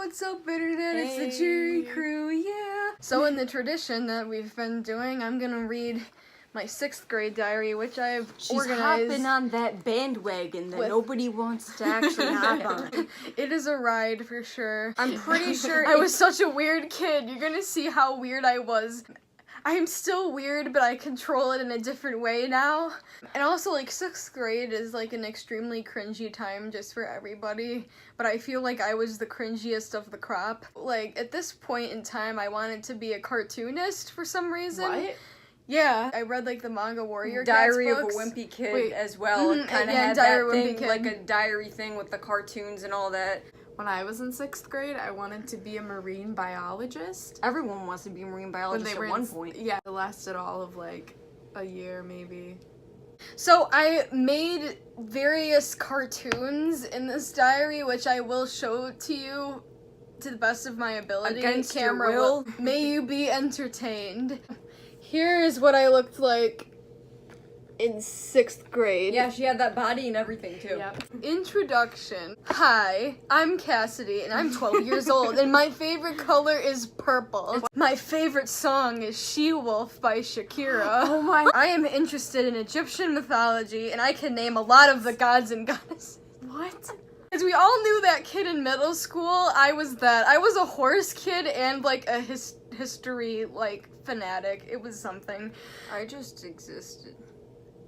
what's up, Internet? It's the Jury Crew, yeah! So in the tradition that we've been doing, I'm gonna read my 6th grade diary, which I've organized. She's hopping on that bandwagon that nobody wants to actually hop on. It is a ride, for sure. I'm pretty sure I was such a weird kid. You're gonna see how weird I was. I am still weird, but I control it in a different way now. And also, like, 6th grade is, like, an extremely cringy time just for everybody. But I feel like I was the cringiest of the crop. Like, at this point in time, I wanted to be a cartoonist for some reason. What? Yeah. I read, like, the manga Warrior Diary Cats of a books. Wimpy Kid as well. It kind of had Diary that of a Wimpy thing, Kid. like a diary thing with the cartoons and all that. When I was in 6th grade, I wanted to be a marine biologist. Everyone wants to be a marine biologist at one point. Yeah, it lasted all of like a year maybe. So I made various cartoons in this diary, which I will show to you to the best of my ability. Against Camera your will. May you be entertained. Here is what I looked like in 6th grade. Yeah, she had that body and everything too. Yep. Introduction. Hi, I'm Kassidy, and I'm 12 years old, and my favorite color is purple. My favorite song is She-Wolf by Shakira. Oh my. I am interested in Egyptian mythology, and I can name a lot of the gods and goddesses. What? Because we all knew that kid in middle school. I was that. I was a horse kid and, like, a history, like, fanatic. It was something. I just existed.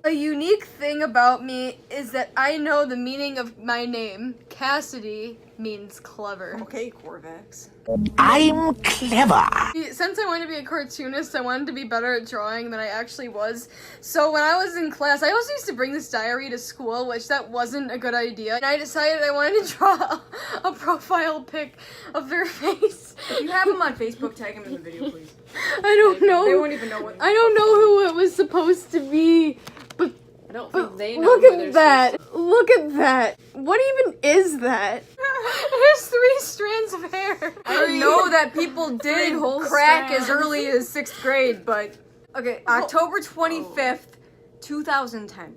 A unique thing about me is that I know the meaning of my name. Kassidy means clever. Okay, Corvax. I'm clever. Since I wanted to be a cartoonist, I wanted to be better at drawing than I actually was. So when I was in class, I also used to bring this diary to school, which that wasn't a good idea. And I decided I wanted to draw a profile pic of their face. If you have them on Facebook, tag them in the video, please. I don't know. They won't even know what. I don't know who it was supposed to be. I don't think they know. Look who at they're that! Look at that! What even is that? It has 3 strands of hair. I know that people did whole crack strands. as early as 6th grade, but okay, October 25th, 2010.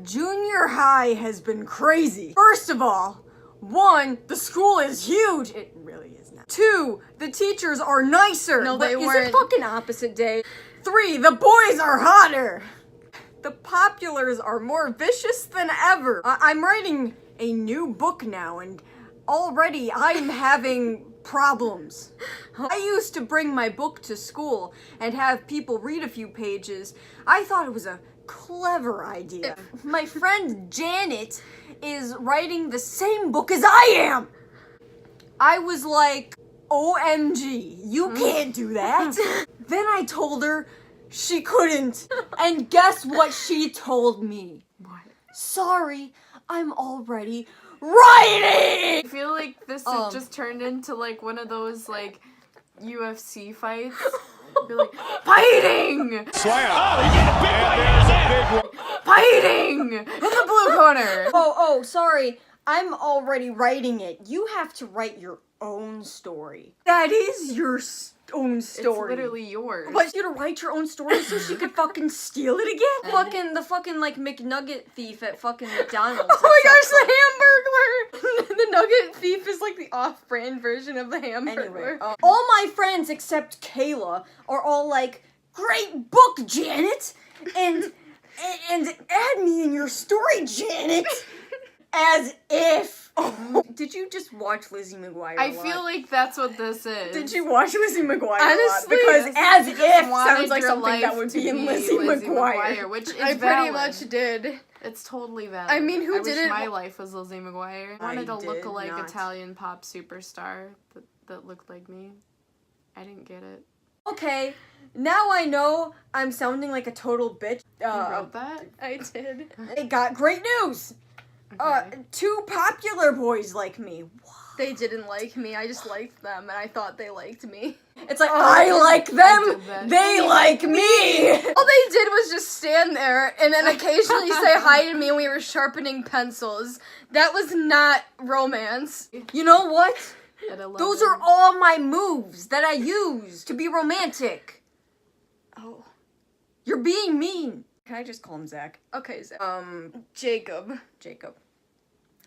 Junior high has been crazy. First of all, 1, the school is huge. It really is not. 2, the teachers are nicer. No, but they is weren't. it fucking opposite day? 3, the boys are hotter. The populars are more vicious than ever. I'm writing a new book now, and already I'm having problems. I used to bring my book to school and have people read a few pages. I thought it was a clever idea. My friend Janet is writing the same book as I am. I was like, OMG, you can't do that. Then I told her she couldn't. And guess what she told me? What? Sorry, I'm already writing! I feel like this has just turned into like one of those like UFC fights. Be like, fighting! Slam. Oh, you get a big one. There's a big one. Fighting! In the blue corner! Oh, sorry. I'm already writing it. You have to write your own story. That is your own story. It's literally yours. But you to write your own story so she could fucking steal it again? The fucking like McNugget thief at fucking McDonald's. Oh my gosh, the Hamburglar! The Nugget Thief is like the off-brand version of the Hamburglar. Anyway, all my friends except Kayla are all like, "Great book, Janet!" and add me in your story, Janet! As if. Oh, did you just watch Lizzie McGuire? I feel like that's what this is. Did you watch Lizzie McGuire? Honestly, because as You just if wanted sounds like your something that life would to be in Lizzie McGuire. which is I pretty valid. much did. It's totally valid. I mean, who wish didn't my life was Lizzie McGuire. I wanted a did look-alike not. Italian pop superstar that looked like me. I didn't get it. Okay, now I know I'm sounding like a total bitch. You wrote that? I did. I got great news. Okay. 2 popular boys like me. They didn't like me, I just liked them, and I thought they liked me. It's like, I like them, did that. they like me! All they did was just stand there and then occasionally say hi to me when we were sharpening pencils. That was not romance. You know what? At 11. Those are all my moves that I use to be romantic. Oh. You're being mean. Can I just call him Zach? Okay, Zach. Jacob. Jacob.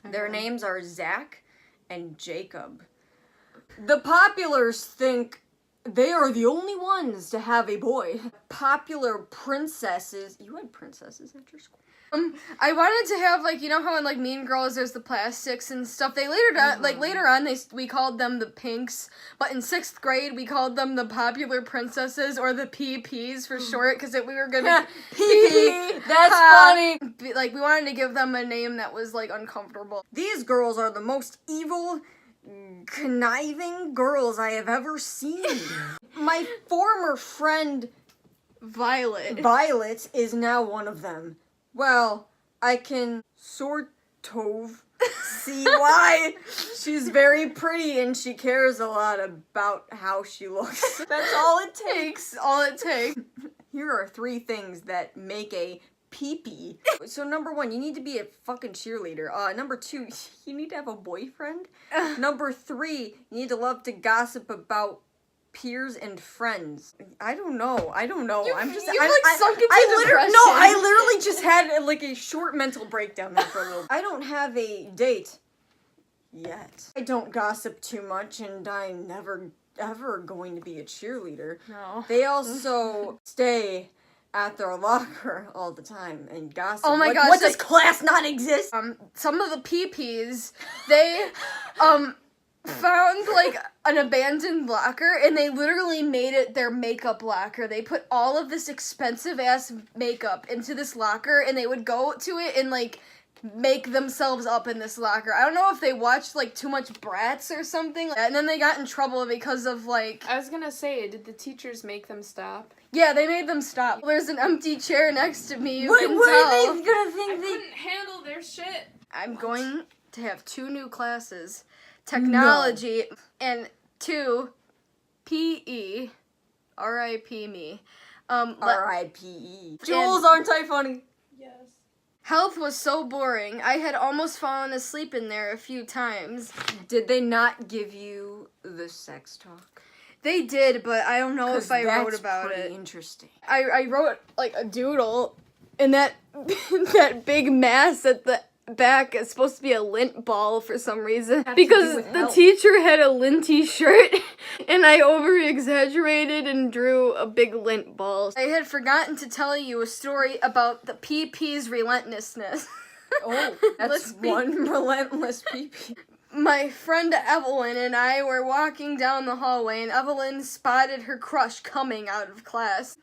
Their names are Zach and Jacob. The populars think they are the only ones to have a boy. Popular princesses. You had princesses at your school? I wanted to have, like, you know how in, like, Mean Girls there's the plastics and stuff? They later on, we called them the Pinks, but in 6th grade we called them the Popular Princesses, or the PPs for short, because we were gonna... PP! That's funny! Like, we wanted to give them a name that was, like, uncomfortable. These girls are the most evil, conniving girls I have ever seen. My former friend Violet is now one of them. Well, I can sort of see why. She's very pretty and she cares a lot about how she looks. That's all it takes. All it takes. Here are 3 things that make a pee-pee. So number 1, you need to be a fucking cheerleader. Number 2, you need to have a boyfriend. Number 3, you need to love to gossip about peers and friends. I don't know. Sunk into depression. No, I literally just had like a short mental breakdown there for a little. I don't have a date yet. I don't gossip too much, and I'm never ever going to be a cheerleader. No. They also stay at their locker all the time and gossip. Oh my gosh. What, does class not exist? Some of the PPs, they, found, like, an abandoned locker, and they literally made it their makeup locker. They put all of this expensive-ass makeup into this locker, and they would go to it and, like, make themselves up in this locker. I don't know if they watched, like, too much Bratz or something, and then they got in trouble because of, like... I was gonna say, did the teachers make them stop? Yeah, they made them stop. There's an empty chair next to me, you can what tell. are they gonna think I couldn't handle their shit. I'm going to have 2 new classes. Technology, and 2, PE, R.I.P. me. R.I.P.E. Jules, aren't I funny? Yes. Health was so boring. I had almost fallen asleep in there a few times. Did they not give you the sex talk? They did, but I don't know if I wrote about that's it. pretty interesting. I wrote, like, a doodle, and that that big mass at the back is supposed to be a lint ball for some reason. Because the teacher had a linty shirt, and I over-exaggerated and drew a big lint ball. I had forgotten to tell you a story about the PP's relentlessness. Oh, that's one relentless PP. My friend Evelyn and I were walking down the hallway, and Evelyn spotted her crush coming out of class.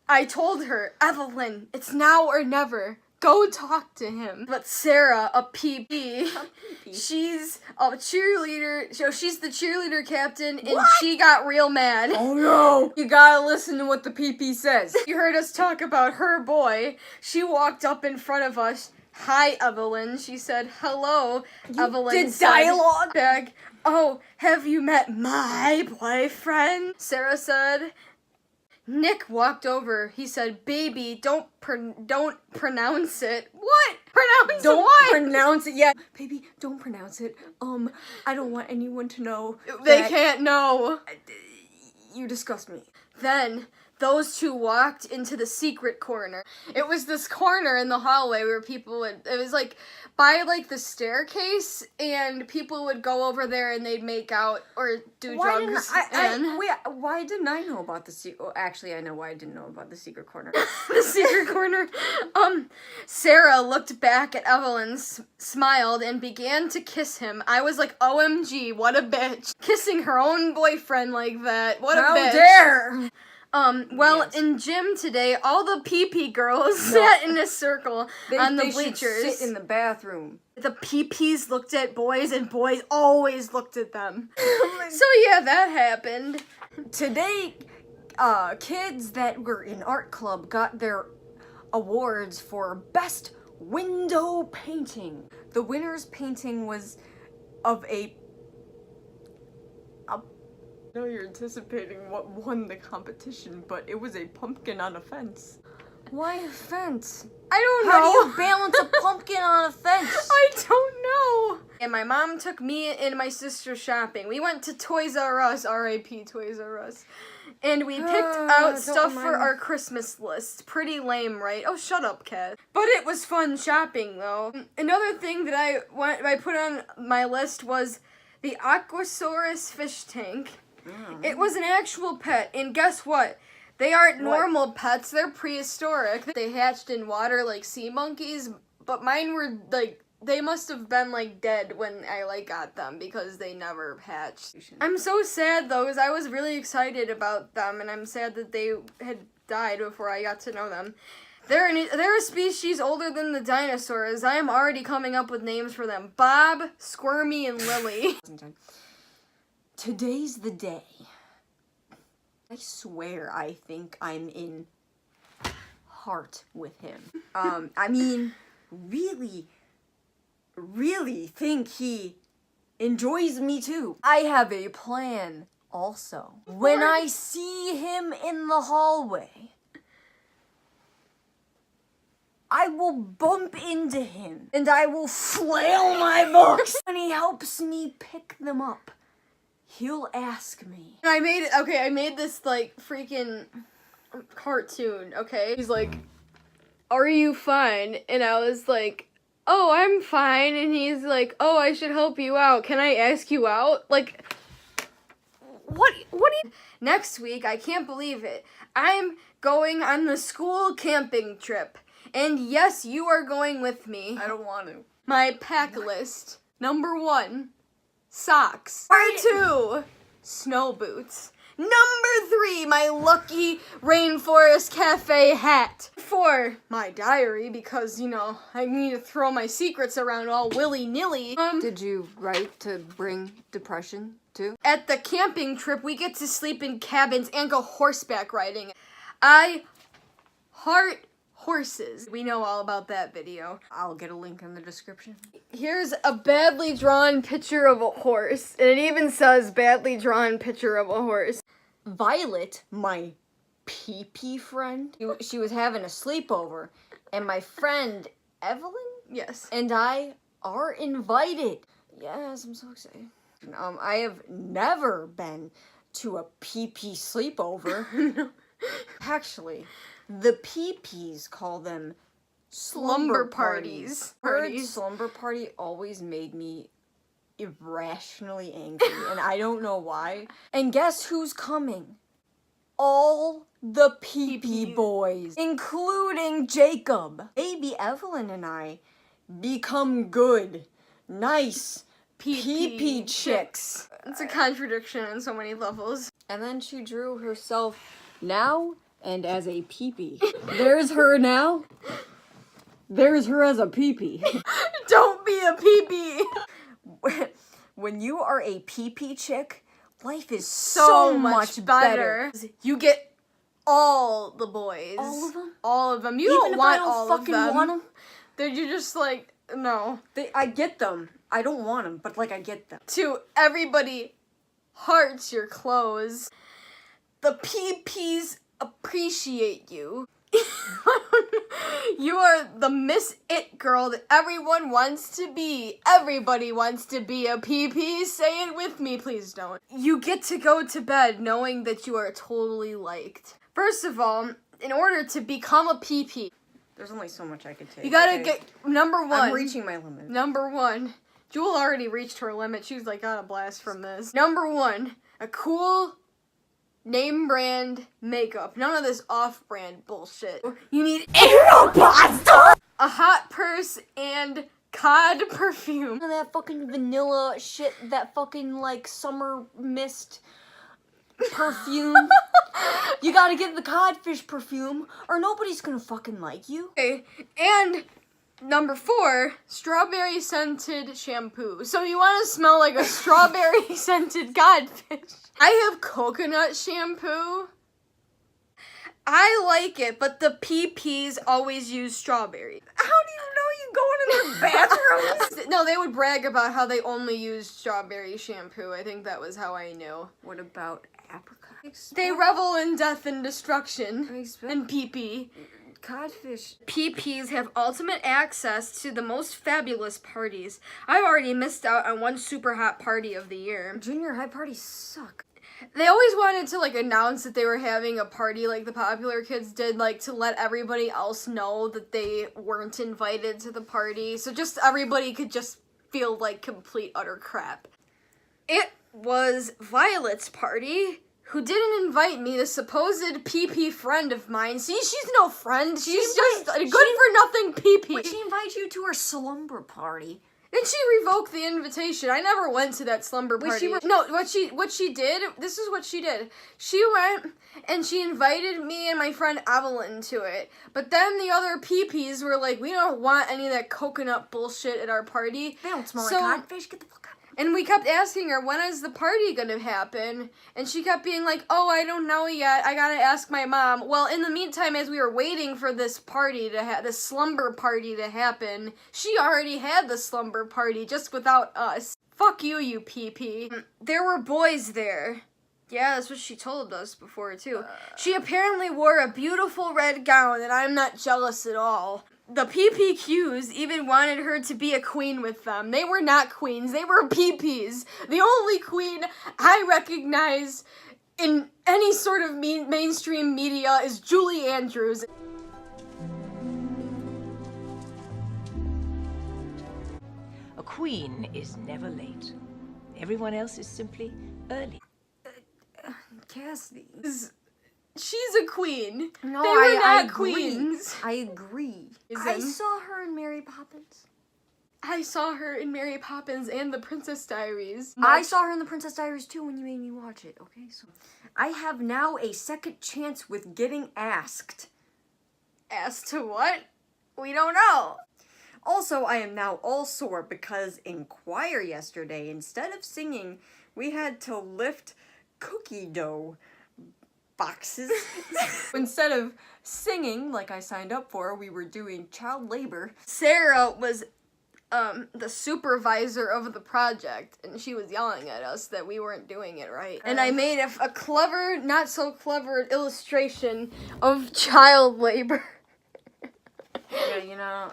I told her, Evelyn, it's now or never. Go talk to him. But Sarah, a PP, she's a cheerleader. So she's the cheerleader captain, and she got real mad. Oh no! You gotta listen to what the PP says. You heard us talk about her boy. She walked up in front of us. Hi, Evelyn. She said, hello, Evelyn. Did dialogue back. Oh, have you met my boyfriend? Sarah said. Nick walked over. He said, baby, don't pronounce it. What? Pronounce don't what? Pronounce it. Yeah. Baby, don't pronounce it. I don't want anyone to know. They can't know. You disgust me. Then those 2 walked into the secret corner. It was this corner in the hallway where people would, it was like by like the staircase, and people would go over there and they'd make out or do drugs. Why didn't I know about the secret? Oh, actually, I know why I didn't know about the secret corner. The secret corner. Sarah looked back at Evelyn, smiled, and began to kiss him. I was like, OMG, what a bitch. Kissing her own boyfriend like that. What a bitch. How dare! Yes. In gym today, all the PP girls sat in a circle on the bleachers. Should sit in the bathroom. The PPs looked at boys, and boys always looked at them. So yeah, that happened. Today, kids that were in art club got their awards for best window painting. The winner's painting was of a... I know you're anticipating what won the competition, but it was a pumpkin on a fence. Why a fence? I don't know. How do you balance a pumpkin on a fence? I don't know. And my mom took me and my sister shopping. We went to Toys R Us, R.I.P. Toys R Us. And we picked out stuff for our Christmas list. Pretty lame, right? Oh, shut up, Kat. But it was fun shopping, though. Another thing that I put on my list was the Aquasaurus fish tank. It was an actual pet, and guess what? They aren't normal pets, they're prehistoric. They hatched in water like sea monkeys, but mine were like, they must have been like dead when I like got them because they never hatched. I'm so sad though, because I was really excited about them, and I'm sad that they had died before I got to know them. They're a species older than the dinosaurs. I am already coming up with names for them. Bob, Squirmy, and Lily. Today's the day. I swear I think I'm in heart with him. I mean, really think he enjoys me too. I have a plan also. When I see him in the hallway, I will bump into him and I will flail my books. When he helps me pick them up, he'll ask me. I made this like freaking cartoon, okay? He's like, "Are you fine?" And I was like, "Oh, I'm fine." And he's like, "Oh, I should help you out. Can I ask you out?" Like, what do you... Next week, I can't believe it, I'm going on the school camping trip. And yes, you are going with me. I don't want to. My pack list. Number 1, socks. Number 2, snow boots. Number 3, my lucky Rainforest Cafe hat. 4, my diary, because, you know, I need to throw my secrets around all willy-nilly. Did you write to bring depression too? At the camping trip, we get to sleep in cabins and go horseback riding. I heart horses. We know all about that video. I'll get a link in the description. Here's a badly drawn picture of a horse. And it even says badly drawn picture of a horse. Violet, my pee-pee friend, she was having a sleepover, and my friend Evelyn Yes. and I are invited. Yes, I'm so excited. I have never been to a pee-pee sleepover. Actually, the pee-pees call them slumber parties. Slumber party always made me irrationally angry, and I don't know why. And guess who's coming? All the pee-pee boys, including Jacob. Baby Evelyn and I become good, nice pee-pee chicks. It's a contradiction on so many levels. And then she drew herself now and as a pee-pee. There's her now. There's her as a pee-pee. Don't be a pee-pee. When you are a pee-pee chick, life is So much better. You get all the boys. All of them? All of them. You Even don't if want I don't all fucking of them. want them? You're just like, no. I get them. I don't want them, but like I get them. To everybody, hearts your clothes. The pee-pees appreciate you. You are the Miss It girl that everyone wants to be. Everybody wants to be a pee-pee. Say it with me, please don't. You get to go to bed knowing that you are totally liked. First of all, in order to become a pee-pee, There's only so much I could take. you gotta get, number 1. I'm reaching my limit. Number 1. Jewel already reached her limit. She was like, got a blast from this. Number 1. A cool name brand makeup. None of this off-brand bullshit. You need a hot purse and cod perfume. That fucking vanilla shit, that fucking like summer mist perfume. You gotta get the codfish perfume or nobody's gonna fucking like you. Okay. And number 4, strawberry scented shampoo. So you want to smell like a strawberry scented codfish. I have coconut shampoo. I like it, but the pee-pees always use strawberry. How do you know you go into their bathrooms? No, they would brag about how they only used strawberry shampoo. I think that was how I knew. What about apricots? They revel in death and destruction. And pee-pee. Codfish. Pee-pees have ultimate access to the most fabulous parties. I've already missed out on one super hot party of the year. Junior high parties suck. They always wanted to, like, announce that they were having a party like the popular kids did, like, to let everybody else know that they weren't invited to the party. So just everybody could just feel like complete utter crap. It was Violet's party, who didn't invite me, the supposed PP friend of mine. See, she's no friend. She's just a good-for-nothing PP. She invited you to her slumber party. And she revoked the invitation. I never went to that slumber party. What she did, this is what she did. She went and she invited me and my friend Evelyn to it. But then the other PPs were like, we don't want any of that coconut bullshit at our party. They don't smell like codfish. Get the fuck out. And we kept asking her, when is the party gonna happen? And she kept being like, oh, I don't know yet. I gotta ask my mom. Well, in the meantime, as we were waiting for this party to this slumber party to happen, she already had the slumber party just without us. Fuck you, you PP. There were boys there. Yeah, that's what she told us before, too. She apparently wore a beautiful red gown, and I'm not jealous at all. The PPQs even wanted her to be a queen with them. They were not queens, they were PPs. The only queen I recognize in any sort of mainstream media is Julie Andrews. A queen is never late. Everyone else is simply early. Cassidy. She's a queen. No, they were not agree. queens. I agree. I Isn't. saw her in Mary Poppins. I saw her in Mary Poppins and The Princess Diaries. I saw her in The Princess Diaries too when you made me watch it. Okay, so I have now a second chance with getting asked. As to what? We don't know. Also, I am now all sore because in choir yesterday, instead of singing, we had to lift cookie dough boxes. Instead of singing like I signed up for, we were doing child labor. Sarah was the supervisor of the project, and she was yelling at us that we weren't doing it right. And I made a clever, not so clever illustration of child labor. Yeah, you know,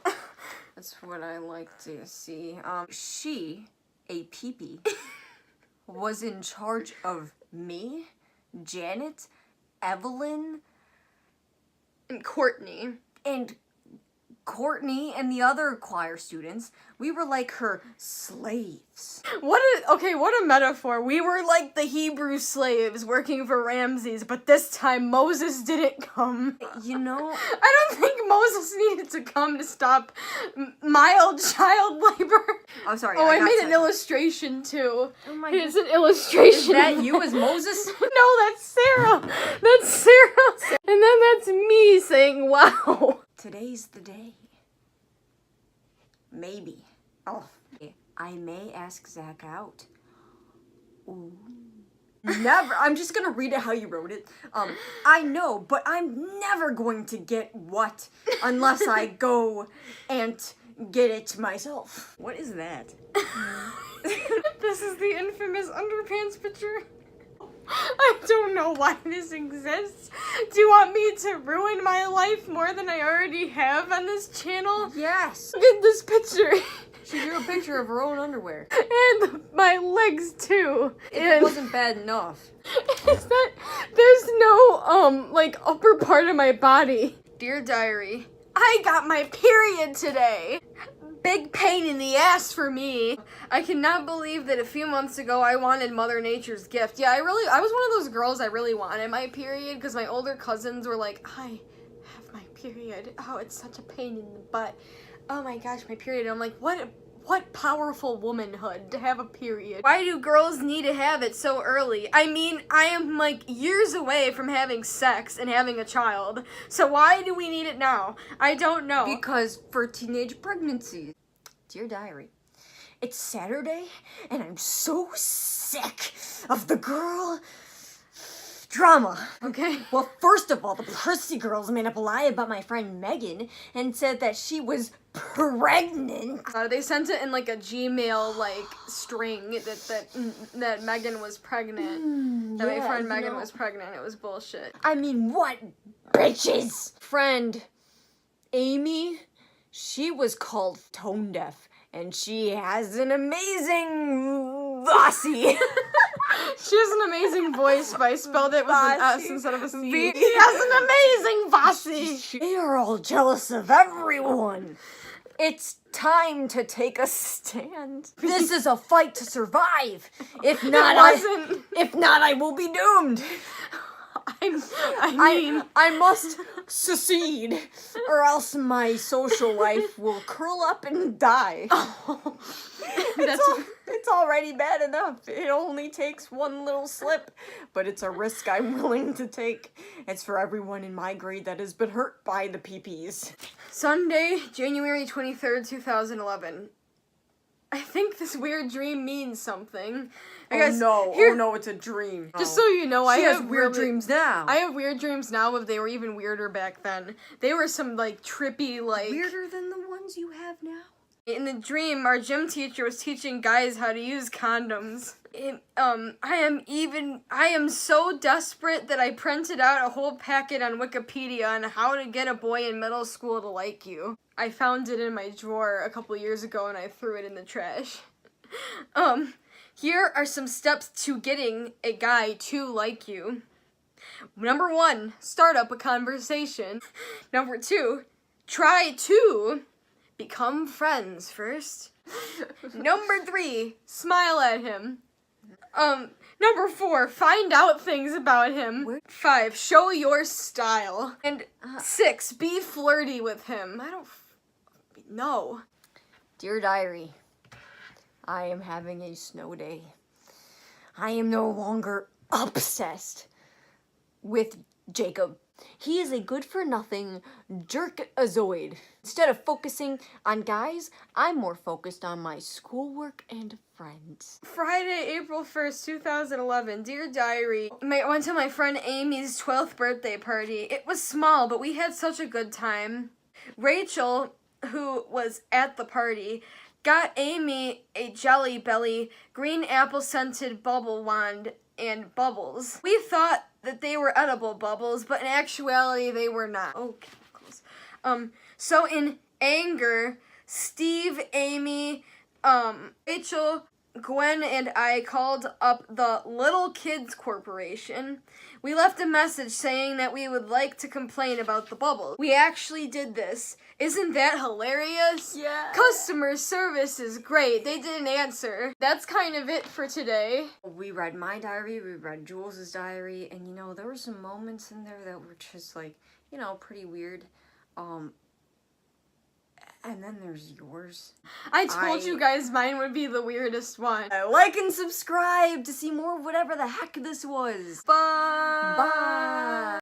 that's what I like to see. She, a peepee, was in charge of me, Janet, Evelyn, And Courtney. and the other choir students. We were like her slaves. What a metaphor. We were like the Hebrew slaves working for Ramses, but this time Moses didn't come. You know, I don't think Moses needed to come to stop mild child labor. I'm sorry. Oh, I got made to- an illustration too. Oh my It's God. an illustration. Is that you as Moses? No, that's Sarah. That's Sarah. And then that's me saying, wow. Today's the day. Maybe. Oh, I may ask Zach out. Ooh. Never. I'm just gonna read it how you wrote it. I know, but I'm never going to get what unless I go and get it myself. What is that? This is the infamous underpants picture. I don't know why this exists. Do you want me to ruin my life more than I already have on this channel? Yes. Look at this picture. She drew a picture of her own underwear. And my legs too. It wasn't bad enough. Is that there's no like upper part of my body. Dear diary, I got my period today. Big pain in the ass for me. I cannot believe that a few months ago I wanted Mother Nature's gift. Yeah, I was one of those girls I really wanted my period because my older cousins were like, I have my period. Oh, it's such a pain in the butt. Oh my gosh, my period. And I'm like, what powerful womanhood to have a period. Why do girls need to have it so early? I mean, I am like years away from having sex and having a child. So why do we need it now? I don't know. Because for teenage pregnancies. Dear diary, it's Saturday and I'm so sick of the girl drama. Okay. Well, first of all, the Prissy girls made up a lie about my friend Megan and said that she was pregnant. They sent it in like a Gmail like string that Megan was pregnant. That my yeah, friend you Megan know. was pregnant. It was bullshit. I mean, what bitches? Friend Amy, she was called tone deaf and she has an amazing bossy. She has an amazing voice, but I spelled it with an S instead of a C. V- She has an amazing bossy. They are all jealous of everyone. It's time to take a stand. This is a fight to survive. If not, I will be doomed. I must secede, or else my social life will curl up and die. It's already bad enough. It only takes one little slip, but it's a risk I'm willing to take. It's for everyone in my grade that has been hurt by the PPs. Sunday, January 23rd, 2011. I think this weird dream means something. Oh no, it's a dream. Just so you know, I have weird dreams now. I have weird dreams now, but they were even weirder back then. They were some, like, trippy, like... Weirder than the ones you have now? In the dream, our gym teacher was teaching guys how to use condoms. I am so desperate that I printed out a whole packet on Wikipedia on how to get a boy in middle school to like you. I found it in my drawer a couple years ago and I threw it in the trash. Here are some steps to getting a guy to like you. Number 1, start up a conversation. Number 2, try to become friends first. Number 3, smile at him. Number 4, find out things about him. 5, show your style. And 6, be flirty with him. No. Dear Diary, I am having a snow day. I am no longer obsessed with Jacob. He is a good-for-nothing jerk-azoid. Instead of focusing on guys, I'm more focused on my schoolwork and friends. Friday, April 1st, 2011. Dear Diary, I went to my friend Amy's 12th birthday party. It was small, but we had such a good time. Rachel, who was at the party, got Amy a Jelly Belly, green apple-scented bubble wand, and bubbles. We thought that they were edible bubbles, but in actuality, they were not. Oh, chemicals. So in anger, Steve, Amy, Rachel, Gwen, and I called up the Little Kids Corporation. We left a message saying that we would like to complain about the bubbles. We actually did this. Isn't that hilarious? Yeah. Customer service is great. They didn't answer. That's kind of it for today. We read my diary, we read Jules's diary, and there were some moments in there that were just like, pretty weird. And then there's yours. I told you guys mine would be the weirdest one. Like and subscribe to see more of whatever the heck this was. Bye. Bye.